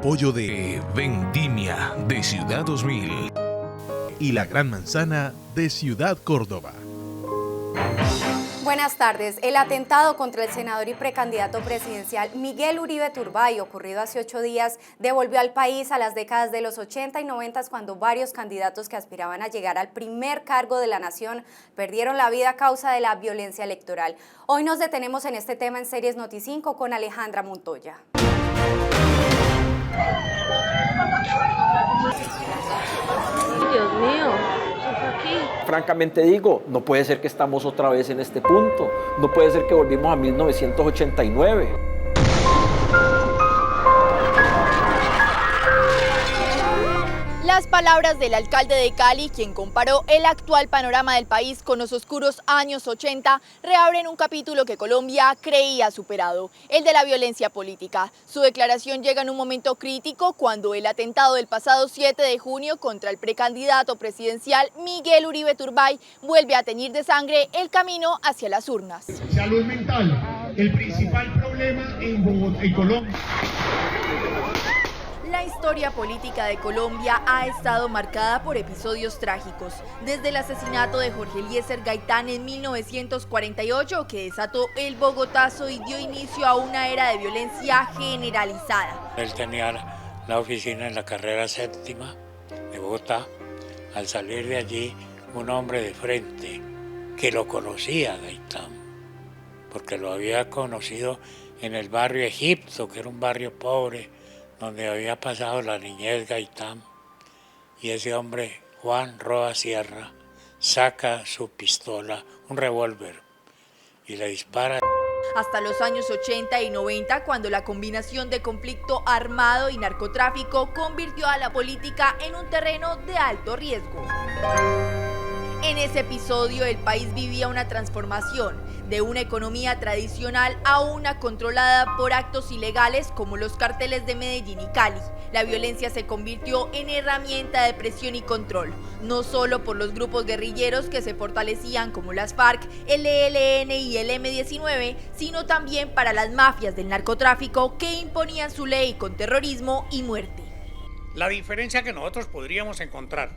apoyo de Vendimia de Ciudad 2000 y La Gran Manzana de Ciudad Córdoba. Buenas tardes. El atentado contra el senador y precandidato presidencial Miguel Uribe Turbay, ocurrido hace 8 días, devolvió al país a las décadas de los 80 y 90, cuando varios candidatos que aspiraban a llegar al primer cargo de la nación perdieron la vida a causa de la violencia electoral. Hoy nos detenemos en este tema en Series Noti5 con Alejandra Montoya. Dios mío. Francamente digo, no puede ser que estamos otra vez en este punto, no puede ser que volvimos a 1989. Las palabras del alcalde de Cali, quien comparó el actual panorama del país con los oscuros años 80, reabren un capítulo que Colombia creía superado, el de la violencia política. Su declaración llega en un momento crítico cuando el atentado del pasado 7 de junio contra el precandidato presidencial Miguel Uribe Turbay vuelve a teñir de sangre el camino hacia las urnas. Salud mental, el principal problema en Bogotá y Colombia. La historia política de Colombia ha estado marcada por episodios trágicos, desde el asesinato de Jorge Eliezer Gaitán en 1948, que desató el Bogotazo y dio inicio a una era de violencia generalizada. Él tenía la oficina en la carrera séptima de Bogotá. Al salir de allí, un hombre de frente que lo conocía, Gaitán, porque lo había conocido en el barrio Egipto, que era un barrio pobre, donde había pasado la niñez Gaitán, y ese hombre, Juan Roa Sierra, saca su pistola, un revólver, y le dispara. Hasta los años 80 y 90, cuando la combinación de conflicto armado y narcotráfico convirtió a la política en un terreno de alto riesgo. En ese episodio, el país vivía una transformación de una economía tradicional a una controlada por actos ilegales como los carteles de Medellín y Cali. La violencia se convirtió en herramienta de presión y control, no solo por los grupos guerrilleros que se fortalecían como las FARC, el ELN y el M-19, sino también para las mafias del narcotráfico que imponían su ley con terrorismo y muerte. La diferencia que nosotros podríamos encontrar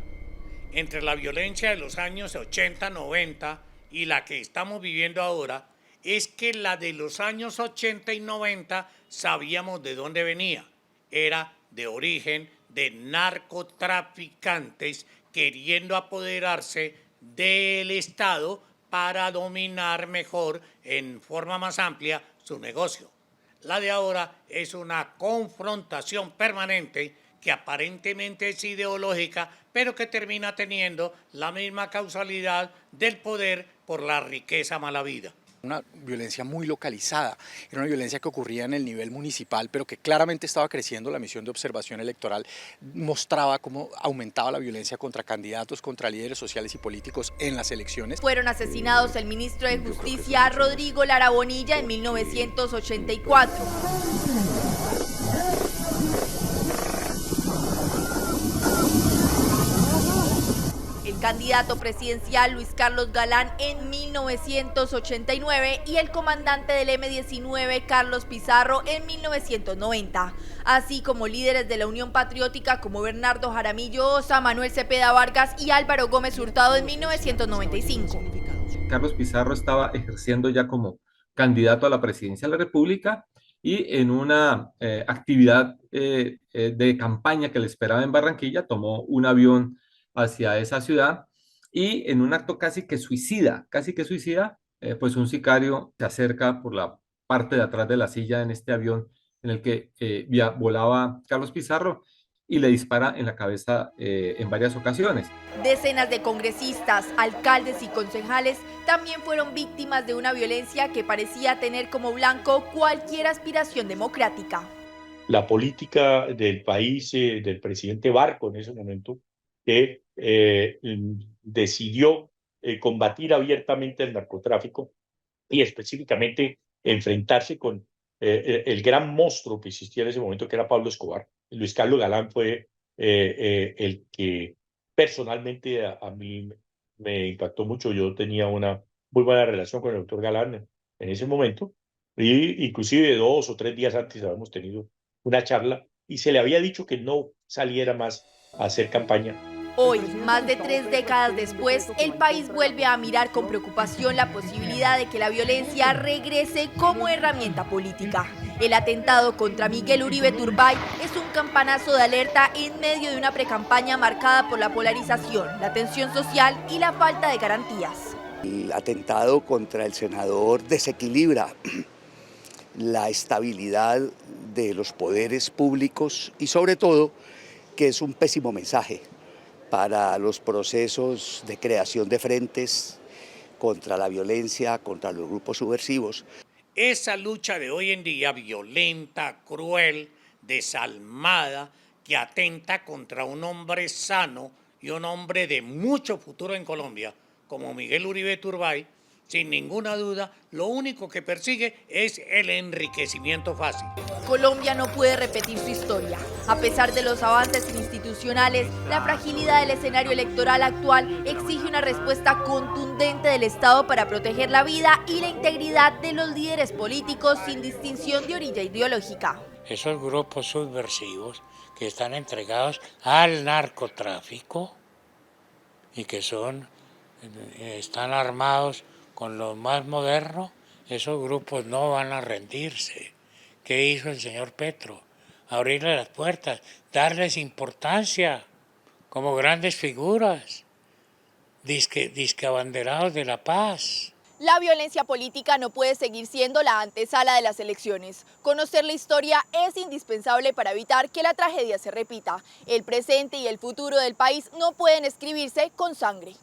entre la violencia de los años 80, 90 y la que estamos viviendo ahora es que la de los años 80 y 90 sabíamos de dónde venía. Era de origen de narcotraficantes queriendo apoderarse del Estado para dominar mejor, en forma más amplia, su negocio. La de ahora es una confrontación permanente que aparentemente es ideológica, pero que termina teniendo la misma causalidad del poder por la riqueza mala vida. Una violencia muy localizada, era una violencia que ocurría en el nivel municipal, pero que claramente estaba creciendo. La misión de observación electoral mostraba cómo aumentaba la violencia contra candidatos, contra líderes sociales y políticos en las elecciones. Fueron asesinados el ministro de Justicia Rodrigo Lara Bonilla en 1984. El candidato presidencial Luis Carlos Galán en 1989 y el comandante del M-19 Carlos Pizarro en 1990, así como líderes de la Unión Patriótica como Bernardo Jaramillo Osa, Manuel Cepeda Vargas y Álvaro Gómez Hurtado en 1995. Carlos Pizarro estaba ejerciendo ya como candidato a la presidencia de la República y en una actividad de campaña que le esperaba en Barranquilla, tomó un avión hacia esa ciudad y en un acto casi que suicida, pues un sicario se acerca por la parte de atrás de la silla en este avión en el que volaba Carlos Pizarro y le dispara en la cabeza en varias ocasiones. Decenas de congresistas, alcaldes y concejales también fueron víctimas de una violencia que parecía tener como blanco cualquier aspiración democrática. La política del país, del presidente Barco en ese momento, que decidió combatir abiertamente el narcotráfico y específicamente enfrentarse con el gran monstruo que existía en ese momento, que era Pablo Escobar. Luis Carlos Galán fue el que personalmente a mí me impactó mucho. Yo tenía una muy buena relación con el doctor Galán en ese momento, y inclusive 2 o 3 días antes habíamos tenido una charla y se le había dicho que no saliera más a hacer campaña. Hoy, más de 3 décadas después, el país vuelve a mirar con preocupación la posibilidad de que la violencia regrese como herramienta política. El atentado contra Miguel Uribe Turbay es un campanazo de alerta en medio de una precampaña marcada por la polarización, la tensión social y la falta de garantías. El atentado contra el senador desequilibra la estabilidad de los poderes públicos y sobre todo que es un pésimo mensaje para los procesos de creación de frentes contra la violencia, contra los grupos subversivos. Esa lucha de hoy en día, violenta, cruel, desalmada, que atenta contra un hombre sano y un hombre de mucho futuro en Colombia, como Miguel Uribe Turbay, sin ninguna duda, lo único que persigue es el enriquecimiento fácil. Colombia no puede repetir su historia. A pesar de los avances institucionales, la fragilidad del escenario electoral actual exige una respuesta contundente del Estado para proteger la vida y la integridad de los líderes políticos sin distinción de orilla ideológica. Esos grupos subversivos que están entregados al narcotráfico y que están armados con lo más moderno, esos grupos no van a rendirse. ¿Qué hizo el señor Petro? Abrirle las puertas, darles importancia como grandes figuras, disque abanderados de la paz. La violencia política no puede seguir siendo la antesala de las elecciones. Conocer la historia es indispensable para evitar que la tragedia se repita. El presente y el futuro del país no pueden escribirse con sangre.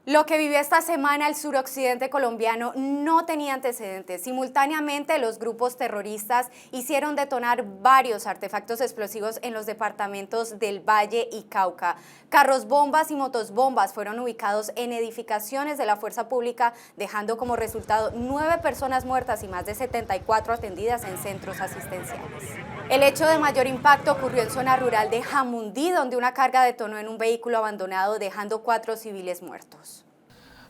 Lo que vivió esta semana el suroccidente colombiano no tenía antecedentes. Simultáneamente, los grupos terroristas hicieron detonar varios artefactos explosivos en los departamentos del Valle y Cauca. Carros bombas y motos bombas fueron ubicados en edificaciones de la fuerza pública, dejando como resultado 9 personas muertas y más de 74 atendidas en centros asistenciales. El hecho de mayor impacto ocurrió en zona rural de Jamundí, donde una carga detonó en un vehículo abandonado, dejando 4 civiles muertos.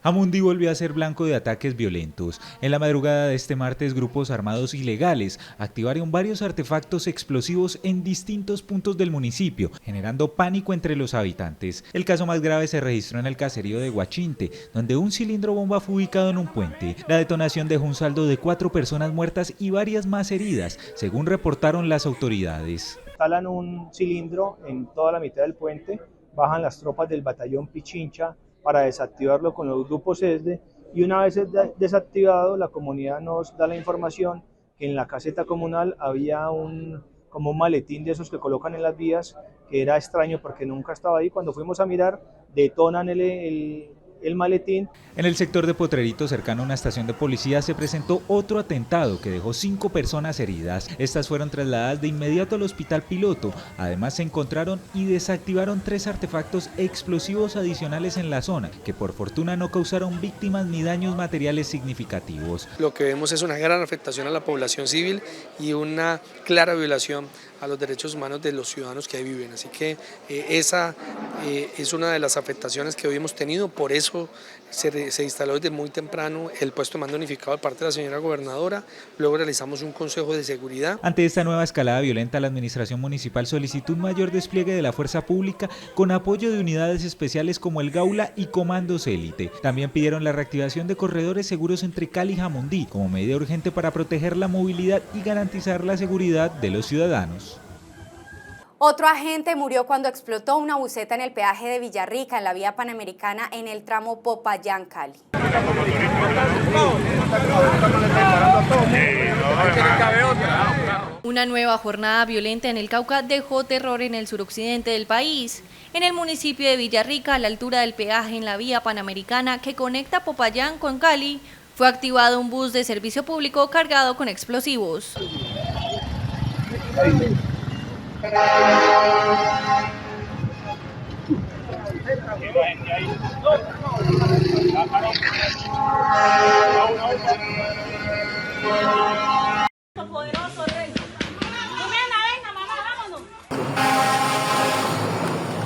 Jamundí volvió a ser blanco de ataques violentos. En la madrugada de este martes, grupos armados ilegales activaron varios artefactos explosivos en distintos puntos del municipio, generando pánico entre los habitantes. El caso más grave se registró en el caserío de Guachinte, donde un cilindro bomba fue ubicado en un puente. La detonación dejó un saldo de 4 personas muertas y varias más heridas, según reportaron las autoridades. Instalan un cilindro en toda la mitad del puente, bajan las tropas del batallón Pichincha para desactivarlo con los grupos ESDE, y una vez desactivado, la comunidad nos da la información que en la caseta comunal había como un maletín de esos que colocan en las vías, que era extraño porque nunca estaba ahí. Cuando fuimos a mirar, detonan el maletín. En el sector de Potrerito, cercano a una estación de policía, se presentó otro atentado que dejó 5 personas heridas. Estas fueron trasladadas de inmediato al hospital piloto. Además, se encontraron y desactivaron 3 artefactos explosivos adicionales en la zona, que por fortuna no causaron víctimas ni daños materiales significativos. Lo que vemos es una gran afectación a la población civil y una clara violación a los derechos humanos de los ciudadanos que ahí viven. Así que esa es una de las afectaciones que hoy hemos tenido. Por eso se instaló desde muy temprano el puesto de mando unificado de parte de la señora gobernadora. Luego realizamos un consejo de seguridad. Ante esta nueva escalada violenta, la administración municipal solicitó un mayor despliegue de la fuerza pública con apoyo de unidades especiales como el Gaula y comandos élite. También pidieron la reactivación de corredores seguros entre Cali y Jamundí como medida urgente para proteger la movilidad y garantizar la seguridad de los ciudadanos. Otro agente murió cuando explotó una buseta en el peaje de Villarrica, en la vía panamericana, en el tramo Popayán-Cali. Una nueva jornada violenta en el Cauca dejó terror en el suroccidente del país. En el municipio de Villarrica, a la altura del peaje en la vía panamericana que conecta Popayán con Cali, fue activado un bus de servicio público cargado con explosivos.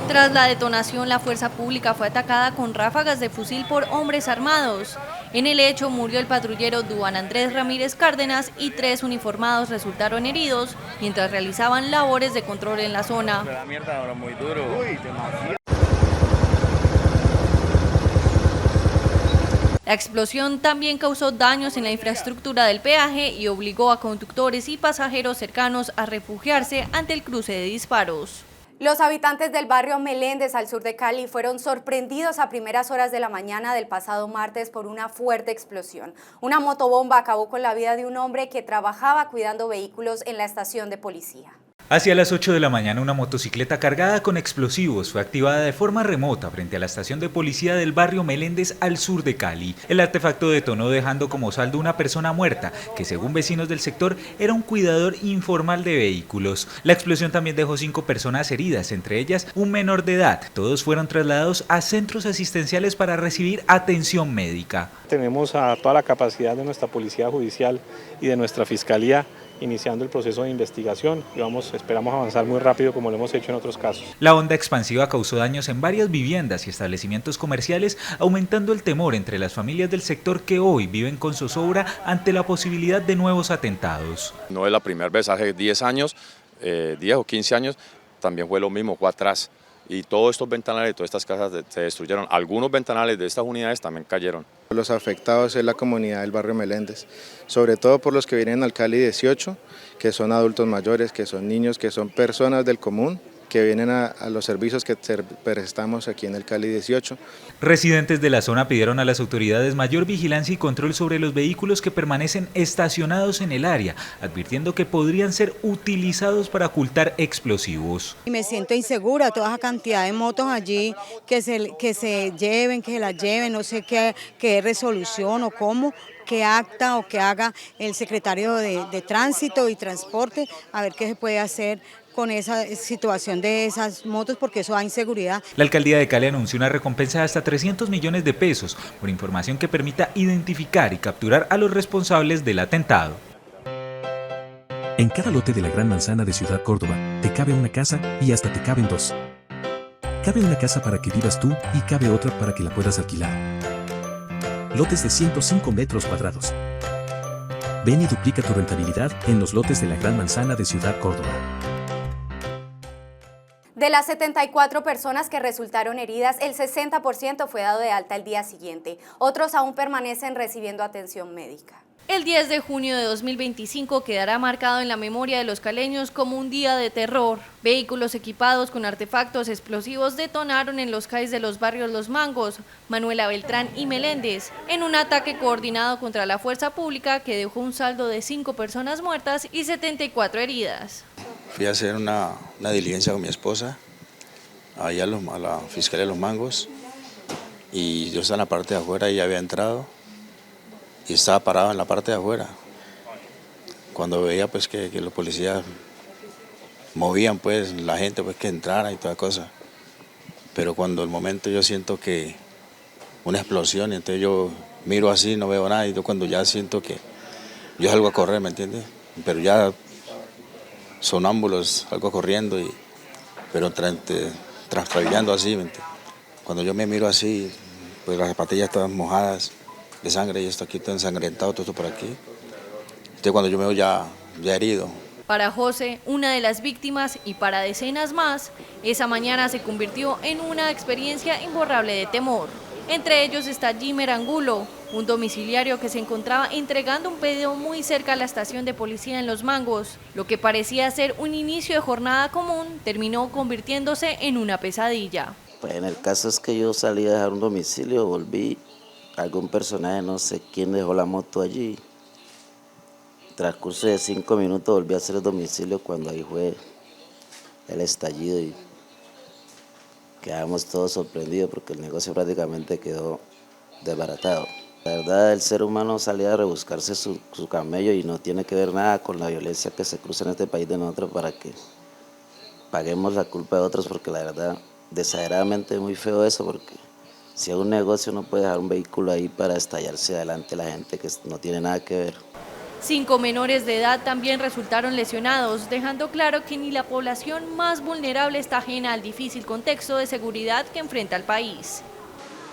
Tras Tras la detonación, la fuerza pública fue atacada con ráfagas de fusil por hombres armados. En el hecho murió el patrullero Duan Andrés Ramírez Cárdenas y 3 uniformados resultaron heridos mientras realizaban labores de control en la zona. La explosión también causó daños en la infraestructura del peaje y obligó a conductores y pasajeros cercanos a refugiarse ante el cruce de disparos. Los habitantes del barrio Meléndez, al sur de Cali, fueron sorprendidos a primeras horas de la mañana del pasado martes por una fuerte explosión. Una motobomba acabó con la vida de un hombre que trabajaba cuidando vehículos en la estación de policía. Hacia las 8 de la mañana, una motocicleta cargada con explosivos fue activada de forma remota frente a la estación de policía del barrio Meléndez al sur de Cali. El artefacto detonó dejando como saldo una persona muerta, que según vecinos del sector era un cuidador informal de vehículos. La explosión también dejó 5 personas heridas, entre ellas un menor de edad. Todos fueron trasladados a centros asistenciales para recibir atención médica. Tenemos a toda la capacidad de nuestra policía judicial y de nuestra fiscalía iniciando el proceso de investigación y esperamos avanzar muy rápido como lo hemos hecho en otros casos. La onda expansiva causó daños en varias viviendas y establecimientos comerciales, aumentando el temor entre las familias del sector que hoy viven con zozobra ante la posibilidad de nuevos atentados. No es la primera vez, hace 10 años, 10 o 15 años, también fue lo mismo, fue atrás. Y todos estos ventanales, todas estas casas se destruyeron. Algunos ventanales de estas unidades también cayeron. Los afectados es la comunidad del barrio Meléndez, sobre todo por los que vienen al Cali 18, que son adultos mayores, que son niños, que son personas del común, que vienen a los servicios que prestamos aquí en el Cali 18. Residentes de la zona pidieron a las autoridades mayor vigilancia y control sobre los vehículos que permanecen estacionados en el área, advirtiendo que podrían ser utilizados para ocultar explosivos. Y me siento insegura, toda esa cantidad de motos allí que se las lleven, no sé qué resolución o cómo, qué acta o qué haga el secretario de Tránsito y Transporte, a ver qué se puede hacer con esa situación de esas motos, porque eso da inseguridad. La alcaldía de Cali anunció una recompensa de hasta 300 millones de pesos por información que permita identificar y capturar a los responsables del atentado. En cada lote de la Gran Manzana de Ciudad Córdoba, te cabe una casa y hasta te caben 2. Cabe una casa para que vivas tú y cabe otra para que la puedas alquilar. Lotes de 105 metros cuadrados. Ven y duplica tu rentabilidad en los lotes de la Gran Manzana de Ciudad Córdoba. De las 74 personas que resultaron heridas, el 60% fue dado de alta el día siguiente. Otros aún permanecen recibiendo atención médica. El 10 de junio de 2025 quedará marcado en la memoria de los caleños como un día de terror. Vehículos equipados con artefactos explosivos detonaron en los CAIs de los barrios Los Mangos, Manuela Beltrán y Meléndez, en un ataque coordinado contra la fuerza pública que dejó un saldo de 5 personas muertas y 74 heridas. Fui a hacer una diligencia con mi esposa, allá a la Fiscalía de Los Mangos, y yo estaba en la parte de afuera y ya había entrado, y estaba parado en la parte de afuera. Cuando veía pues que los policías movían pues la gente pues que entrara y toda cosa, pero cuando el momento yo siento que una explosión, y entonces yo miro así, no veo nada, y yo cuando ya siento que yo salgo a correr, ¿me entiendes? Pero ya sonámbulos, algo corriendo, pero trastabillando así. Cuando yo me miro así, pues las zapatillas todas mojadas de sangre y esto aquí todo ensangrentado, todo esto por aquí. Entonces cuando yo me veo ya herido. Para José, una de las víctimas, y para decenas más, esa mañana se convirtió en una experiencia imborrable de temor. Entre ellos está Jimer Angulo, un domiciliario que se encontraba entregando un pedido muy cerca a la estación de policía en Los Mangos. Lo que parecía ser un inicio de jornada común terminó convirtiéndose en una pesadilla. Pues en el caso es que yo salí a dejar un domicilio, volví, algún personaje, no sé quién dejó la moto allí. Transcurso de 5 minutos volví a hacer el domicilio cuando ahí fue el estallido y quedamos todos sorprendidos porque el negocio prácticamente quedó desbaratado. La verdad, el ser humano salía a rebuscarse su camello y no tiene que ver nada con la violencia que se cruza en este país de nosotros para que paguemos la culpa de otros, porque la verdad, desageradamente es muy feo eso, porque si es un negocio no puede dejar un vehículo ahí para estallarse adelante la gente que no tiene nada que ver. 5 menores de edad también resultaron lesionados, dejando claro que ni la población más vulnerable está ajena al difícil contexto de seguridad que enfrenta el país.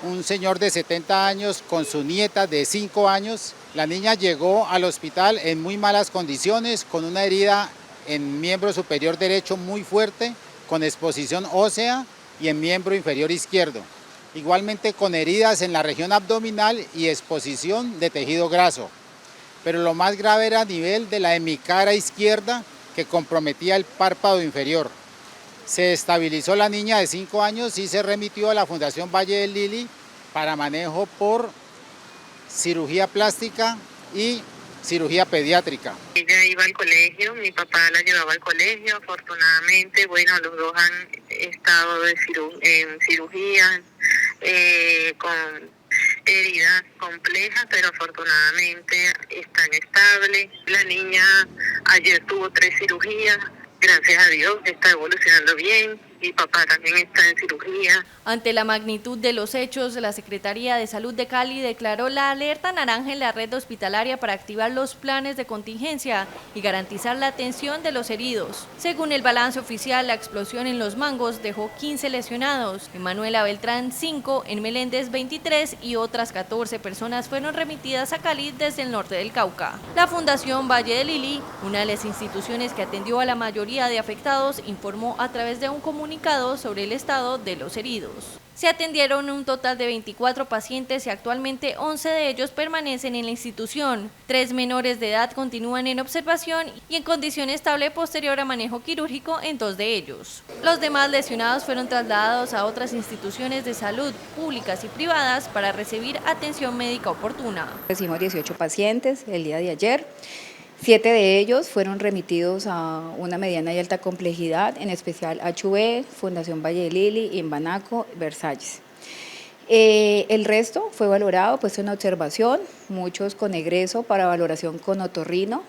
Un señor de 70 años con su nieta de 5 años. La niña llegó al hospital en muy malas condiciones, con una herida en miembro superior derecho muy fuerte, con exposición ósea y en miembro inferior izquierdo. Igualmente con heridas en la región abdominal y exposición de tejido graso. Pero lo más grave era a nivel de la hemicara izquierda, que comprometía el párpado inferior. Se estabilizó la niña de 5 años y se remitió a la Fundación Valle del Lili para manejo por cirugía plástica y cirugía pediátrica. Ella iba al colegio, mi papá la llevaba al colegio, afortunadamente, bueno, los dos han estado en cirugía con heridas complejas, pero afortunadamente están estables. La niña ayer tuvo 3 cirugías, gracias a Dios está evolucionando bien. Mi papá también está en cirugía. Ante la magnitud de los hechos, la Secretaría de Salud de Cali declaró la alerta naranja en la red hospitalaria para activar los planes de contingencia y garantizar la atención de los heridos. Según el balance oficial, la explosión en Los Mangos dejó 15 lesionados, en Manuela Beltrán 5, en Meléndez 23 y otras 14 personas fueron remitidas a Cali desde el norte del Cauca. La Fundación Valle del Lili, una de las instituciones que atendió a la mayoría de afectados, informó a través de un comunicado sobre el estado de los heridos. Se atendieron un total de 24 pacientes y actualmente 11 de ellos permanecen en la institución. 3 menores de edad continúan en observación y en condición estable posterior a manejo quirúrgico en 2 de ellos. Los demás lesionados fueron trasladados a otras instituciones de salud públicas y privadas para recibir atención médica oportuna. Recibimos 18 pacientes el día de ayer. 7 de ellos fueron remitidos a una mediana y alta complejidad, en especial HV, Fundación Valle del Lili, Imbanaco, Versalles. El resto fue valorado, puesto en observación, muchos con egreso para valoración con otorrino,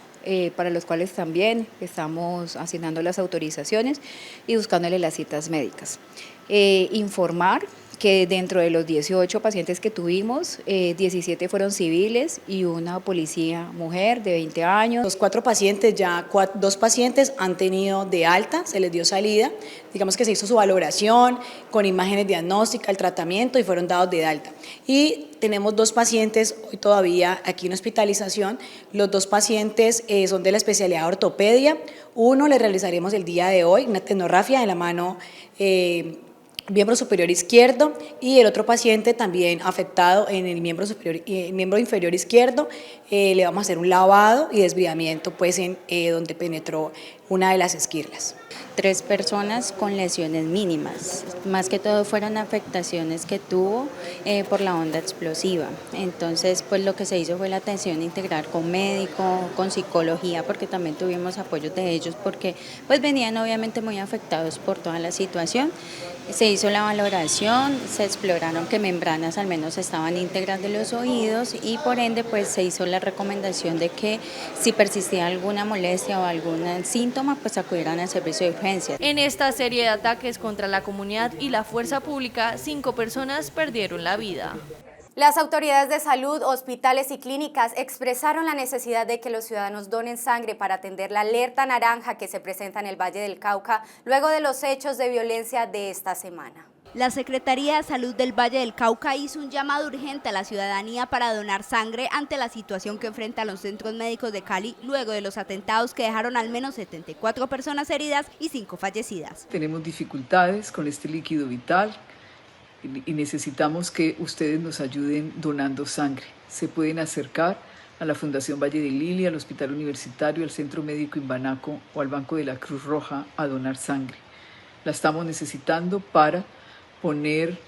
para los cuales también estamos asignando las autorizaciones y buscándole las citas médicas. Informar que dentro de los 18 pacientes que tuvimos, 17 fueron civiles y una policía mujer de 20 años. Los 4 pacientes, ya 2 pacientes han tenido de alta, se les dio salida, digamos que se hizo su valoración con imágenes diagnósticas, el tratamiento y fueron dados de alta. Y tenemos 2 pacientes hoy todavía aquí en hospitalización, los 2 pacientes son de la especialidad de ortopedia, uno le realizaremos el día de hoy, una tecnografía de la mano miembro superior izquierdo y el otro paciente también afectado en el miembro inferior izquierdo, le vamos a hacer un lavado y desbridamiento pues en donde penetró una de las esquirlas. 3 personas con lesiones mínimas, más que todo fueron afectaciones que tuvo por la onda explosiva. Entonces, pues lo que se hizo fue la atención integral con médico, con psicología, porque también tuvimos apoyo de ellos, porque pues venían obviamente muy afectados por toda la situación. Se hizo la valoración, se exploraron que membranas al menos estaban íntegras de los oídos y por ende pues se hizo la recomendación de que si persistía alguna molestia o algún síntoma pues acudieran al servicio de urgencias. En esta serie de ataques contra la comunidad y la fuerza pública, 5 personas perdieron la vida. Las autoridades de salud, hospitales y clínicas expresaron la necesidad de que los ciudadanos donen sangre para atender la alerta naranja que se presenta en el Valle del Cauca luego de los hechos de violencia de esta semana. La Secretaría de Salud del Valle del Cauca hizo un llamado urgente a la ciudadanía para donar sangre ante la situación que enfrentan los centros médicos de Cali luego de los atentados que dejaron al menos 74 personas heridas y 5 fallecidas. Tenemos dificultades con este líquido vital y necesitamos que ustedes nos ayuden donando sangre. Se pueden acercar a la Fundación Valle del Lili, al Hospital Universitario, al Centro Médico Imbanaco o al Banco de la Cruz Roja a donar sangre. La estamos necesitando para poner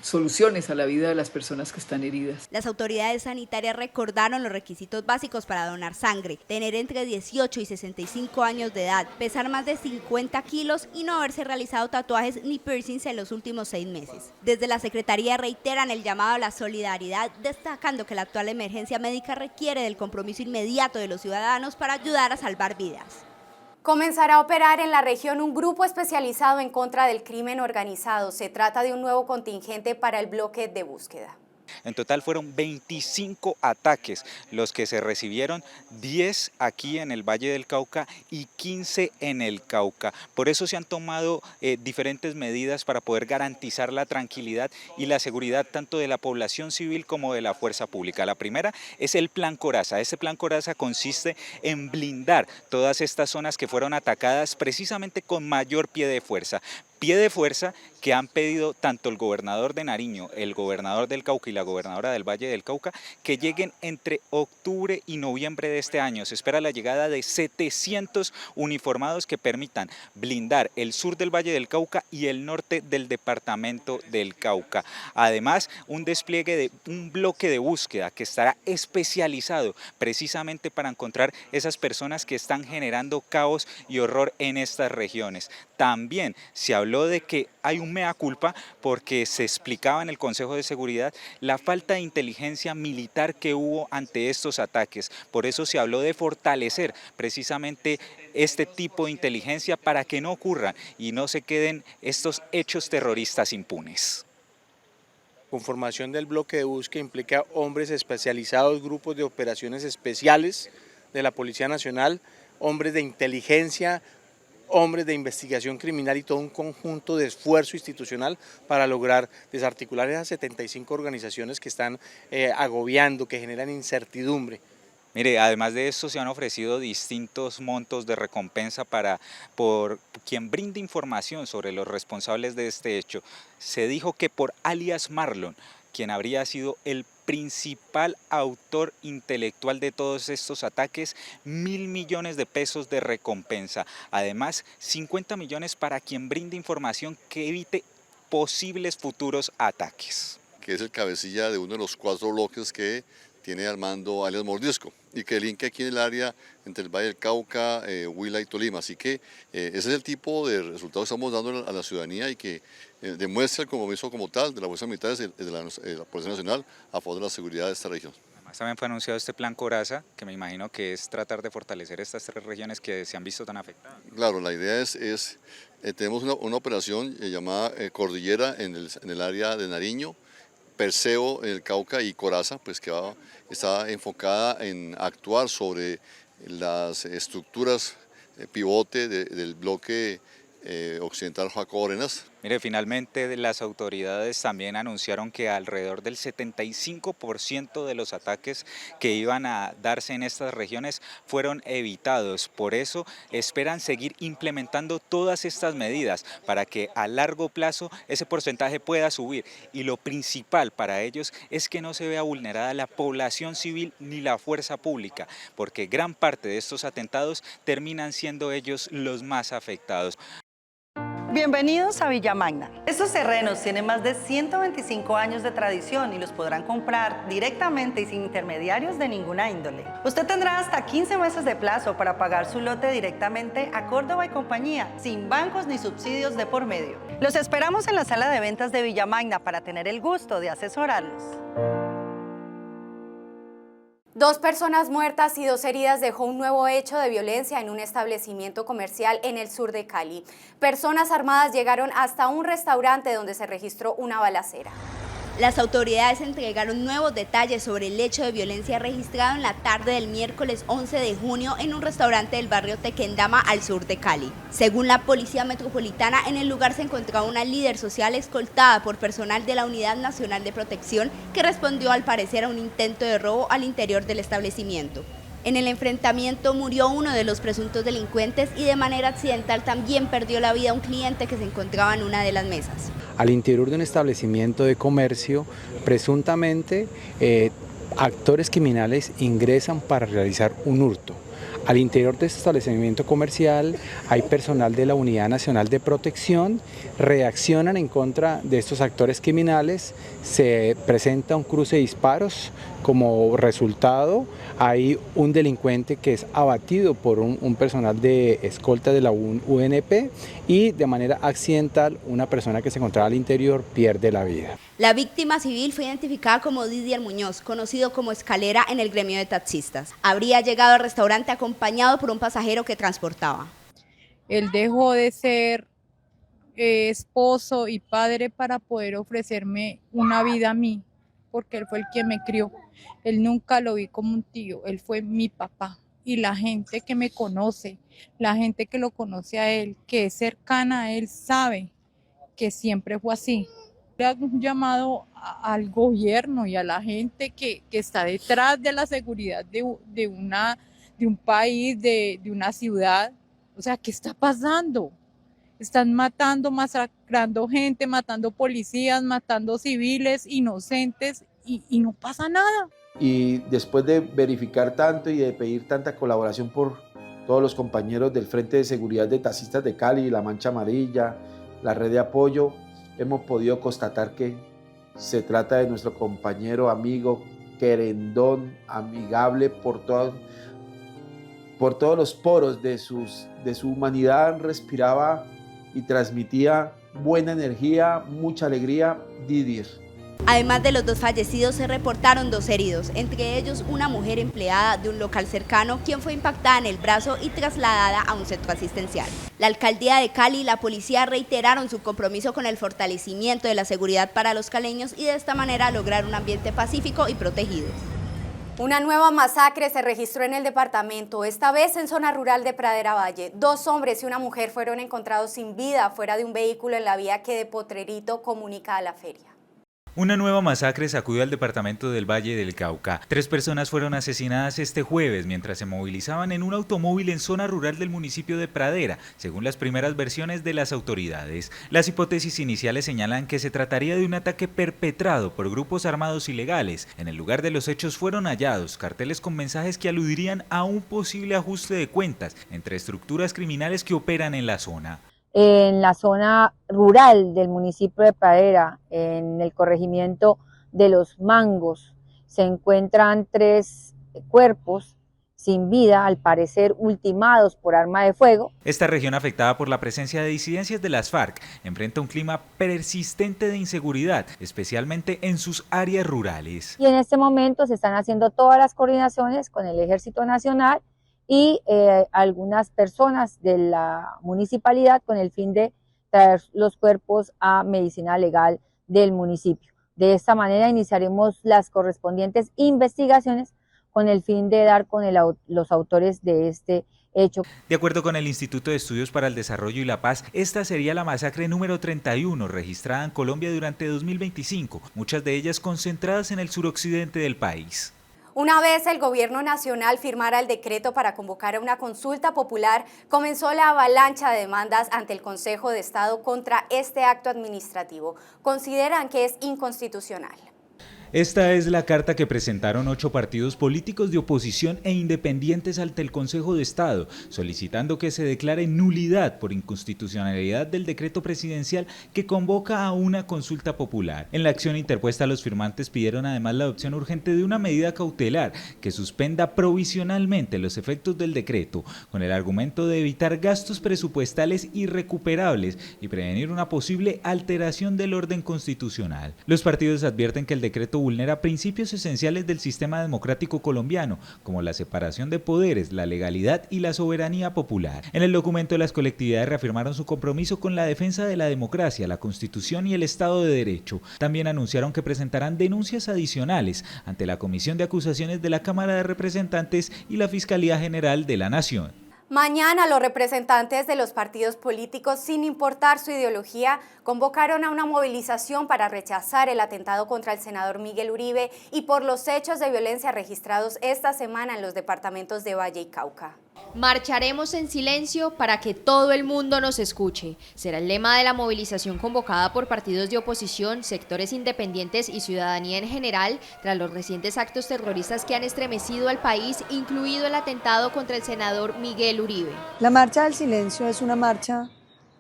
soluciones a la vida de las personas que están heridas. Las autoridades sanitarias recordaron los requisitos básicos para donar sangre: tener entre 18 y 65 años de edad, pesar más de 50 kilos y no haberse realizado tatuajes ni piercings en los últimos 6 meses. Desde la Secretaría reiteran el llamado a la solidaridad, destacando que la actual emergencia médica requiere del compromiso inmediato de los ciudadanos para ayudar a salvar vidas. Comenzará a operar en la región un grupo especializado en contra del crimen organizado. Se trata de un nuevo contingente para el bloque de búsqueda. En total fueron 25 ataques los que se recibieron, 10 aquí en el Valle del Cauca y 15 en el Cauca. Por eso se han tomado diferentes medidas para poder garantizar la tranquilidad y la seguridad tanto de la población civil como de la fuerza pública. La primera es el Plan Coraza. Este Plan Coraza consiste en blindar todas estas zonas que fueron atacadas precisamente con mayor pie de fuerza que han pedido tanto el gobernador de Nariño, el gobernador del Cauca y la gobernadora del Valle del Cauca, que lleguen entre octubre y noviembre de este año. Se espera la llegada de 700 uniformados que permitan blindar el sur del Valle del Cauca y el norte del departamento del Cauca. Además, un despliegue de un bloque de búsqueda que estará especializado precisamente para encontrar esas personas que están generando caos y horror en estas regiones. También se habló de que hay un mea culpa porque se explicaba en el Consejo de Seguridad la falta de inteligencia militar que hubo ante estos ataques. Por eso se habló de fortalecer precisamente este tipo de inteligencia para que no ocurran y no se queden estos hechos terroristas impunes. Conformación del bloque de búsqueda implica hombres especializados, grupos de operaciones especiales de la Policía Nacional, hombres de inteligencia, hombres de investigación criminal y todo un conjunto de esfuerzo institucional para lograr desarticular esas 75 organizaciones que están agobiando, que generan incertidumbre. Mire, además de esto se han ofrecido distintos montos de recompensa por quien brinde información sobre los responsables de este hecho. Se dijo que por alias Marlon, quien habría sido el principal autor intelectual de todos estos ataques, 1.000 millones de pesos de recompensa. Además, 50 millones para quien brinde información que evite posibles futuros ataques. Que es el cabecilla de uno de los 4 bloques que tiene al mando alias Mordisco y que linka aquí en el área entre el Valle del Cauca, Huila y Tolima. Así que ese es el tipo de resultados que estamos dando a la ciudadanía y que demuestra el compromiso como tal de la Fuerza Militar y de la Policía Nacional a favor de la seguridad de esta región. Además también fue anunciado este Plan Coraza, que me imagino que es tratar de fortalecer estas 3 regiones que se han visto tan afectadas. Claro, la idea tenemos una operación llamada Cordillera en el área de Nariño, Perseo en el Cauca y Coraza, pues que está enfocada en actuar sobre las estructuras pivote del bloque occidental Jacobo Arenas. Mire, finalmente las autoridades también anunciaron que alrededor del 75% de los ataques que iban a darse en estas regiones fueron evitados. Por eso esperan seguir implementando todas estas medidas para que a largo plazo ese porcentaje pueda subir. Y lo principal para ellos es que no se vea vulnerada la población civil ni la fuerza pública, porque gran parte de estos atentados terminan siendo ellos los más afectados. Bienvenidos a Villa Magna. Estos terrenos tienen más de 125 años de tradición y los podrán comprar directamente y sin intermediarios de ninguna índole. Usted tendrá hasta 15 meses de plazo para pagar su lote directamente a Córdoba y compañía, sin bancos ni subsidios de por medio. Los esperamos en la sala de ventas de Villa Magna para tener el gusto de asesorarlos. 2 personas muertas y 2 heridas dejó un nuevo hecho de violencia en un establecimiento comercial en el sur de Cali. Personas armadas llegaron hasta un restaurante donde se registró una balacera. Las autoridades entregaron nuevos detalles sobre el hecho de violencia registrado en la tarde del miércoles 11 de junio en un restaurante del barrio Tequendama al sur de Cali. Según la Policía Metropolitana, en el lugar se encontraba una líder social escoltada por personal de la Unidad Nacional de Protección que respondió al parecer a un intento de robo al interior del establecimiento. En el enfrentamiento murió uno de los presuntos delincuentes y de manera accidental también perdió la vida un cliente que se encontraba en una de las mesas. Al interior de un establecimiento de comercio, presuntamente actores criminales ingresan para realizar un hurto. Al interior de este establecimiento comercial hay personal de la Unidad Nacional de Protección, reaccionan en contra de estos actores criminales, se presenta un cruce de disparos, como resultado hay un delincuente que es abatido por un personal de escolta de la UNP y de manera accidental una persona que se encontraba al interior pierde la vida. La víctima civil fue identificada como Didier Muñoz, conocido como Escalera en el gremio de taxistas. Habría llegado al restaurante acompañado por un pasajero que transportaba. Él dejó de ser esposo y padre para poder ofrecerme una vida a mí. porque él fue el que me crió. Él nunca lo vi como un tío, él fue mi papá. Y la gente que me conoce, la gente que lo conoce a él, que es cercana a él, sabe que siempre fue así. Le hago un llamado al gobierno y a la gente que está detrás de la seguridad de un país, de una ciudad. O sea, ¿qué está pasando? Están matando, masacrando gente, matando policías, matando civiles inocentes y no pasa nada. Y después de verificar tanto y de pedir tanta colaboración por todos los compañeros del Frente de Seguridad de Taxistas de Cali, la Mancha Amarilla, la Red de Apoyo, hemos podido constatar que se trata de nuestro compañero, amigo, querendón, amigable por todos los poros de su humanidad, respiraba y transmitía buena energía, mucha alegría, Didier. Además de los 2 fallecidos, se reportaron 2 heridos, entre ellos una mujer empleada de un local cercano, quien fue impactada en el brazo y trasladada a un centro asistencial. La alcaldía de Cali y la policía reiteraron su compromiso con el fortalecimiento de la seguridad para los caleños y de esta manera lograr un ambiente pacífico y protegido. Una nueva masacre se registró en el departamento, esta vez en zona rural de Pradera Valle. 2 hombres y una mujer fueron encontrados sin vida fuera de un vehículo en la vía que de Potrerito comunica a la feria. Una nueva masacre sacudió al departamento del Valle del Cauca. 3 personas fueron asesinadas este jueves mientras se movilizaban en un automóvil en zona rural del municipio de Pradera, según las primeras versiones de las autoridades. Las hipótesis iniciales señalan que se trataría de un ataque perpetrado por grupos armados ilegales. En el lugar de los hechos fueron hallados carteles con mensajes que aludirían a un posible ajuste de cuentas entre estructuras criminales que operan en la zona. En la zona rural del municipio de Pradera, en el corregimiento de Los Mangos, se encuentran 3 cuerpos sin vida, al parecer ultimados por arma de fuego. Esta región, afectada por la presencia de disidencias de las FARC, enfrenta un clima persistente de inseguridad, especialmente en sus áreas rurales. Y en este momento se están haciendo todas las coordinaciones con el Ejército Nacional y algunas personas de la municipalidad con el fin de traer los cuerpos a medicina legal del municipio. De esta manera iniciaremos las correspondientes investigaciones con el fin de dar con los autores de este hecho. De acuerdo con el Instituto de Estudios para el Desarrollo y la Paz, esta sería la masacre número 31 registrada en Colombia durante 2025, muchas de ellas concentradas en el suroccidente del país. Una vez el gobierno nacional firmara el decreto para convocar a una consulta popular, comenzó la avalancha de demandas ante el Consejo de Estado contra este acto administrativo. Consideran que es inconstitucional. Esta es la carta que presentaron 8 partidos políticos de oposición e independientes ante el Consejo de Estado, solicitando que se declare nulidad por inconstitucionalidad del decreto presidencial que convoca a una consulta popular. En la acción interpuesta, los firmantes pidieron además la adopción urgente de una medida cautelar que suspenda provisionalmente los efectos del decreto, con el argumento de evitar gastos presupuestales irrecuperables y prevenir una posible alteración del orden constitucional. Los partidos advierten que el decreto vulnera principios esenciales del sistema democrático colombiano, como la separación de poderes, la legalidad y la soberanía popular. En el documento, las colectividades reafirmaron su compromiso con la defensa de la democracia, la Constitución y el Estado de Derecho. También anunciaron que presentarán denuncias adicionales ante la Comisión de Acusaciones de la Cámara de Representantes y la Fiscalía General de la Nación. Mañana los representantes de los partidos políticos, sin importar su ideología, convocaron a una movilización para rechazar el atentado contra el senador Miguel Uribe y por los hechos de violencia registrados esta semana en los departamentos de Valle y Cauca. Marcharemos en silencio para que todo el mundo nos escuche. Será el lema de la movilización convocada por partidos de oposición, sectores independientes y ciudadanía en general, tras los recientes actos terroristas que han estremecido al país, incluido el atentado contra el senador Miguel Uribe. La Marcha del Silencio es una marcha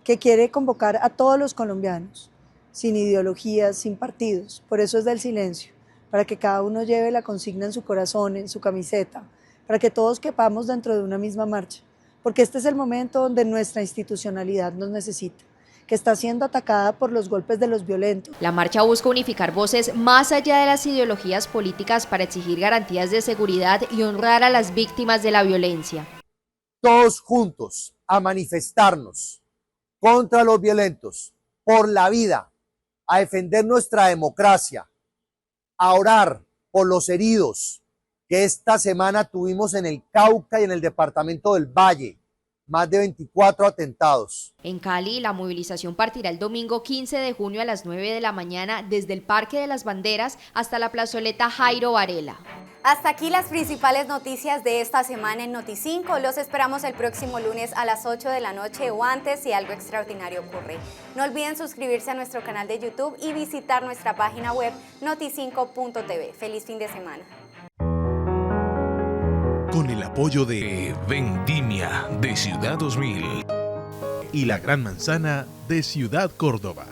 que quiere convocar a todos los colombianos, sin ideologías, sin partidos. Por eso es del silencio, para que cada uno lleve la consigna en su corazón, en su camiseta, para que todos quepamos dentro de una misma marcha, porque este es el momento donde nuestra institucionalidad nos necesita, que está siendo atacada por los golpes de los violentos. La marcha busca unificar voces más allá de las ideologías políticas para exigir garantías de seguridad y honrar a las víctimas de la violencia. Todos juntos a manifestarnos contra los violentos, por la vida, a defender nuestra democracia, a orar por los heridos que esta semana tuvimos en el Cauca y en el departamento del Valle. Más de 24 atentados. En Cali, la movilización partirá el domingo 15 de junio a las 9 de la mañana desde el Parque de las Banderas hasta la plazoleta Jairo Varela. Hasta aquí las principales noticias de esta semana en Noti5. Los esperamos el próximo lunes a las 8 de la noche o antes si algo extraordinario ocurre. No olviden suscribirse a nuestro canal de YouTube y visitar nuestra página web noti5.tv. Feliz fin de semana. Con el apoyo de Vendimia de Ciudad 2000 y La Gran Manzana de Ciudad Córdoba.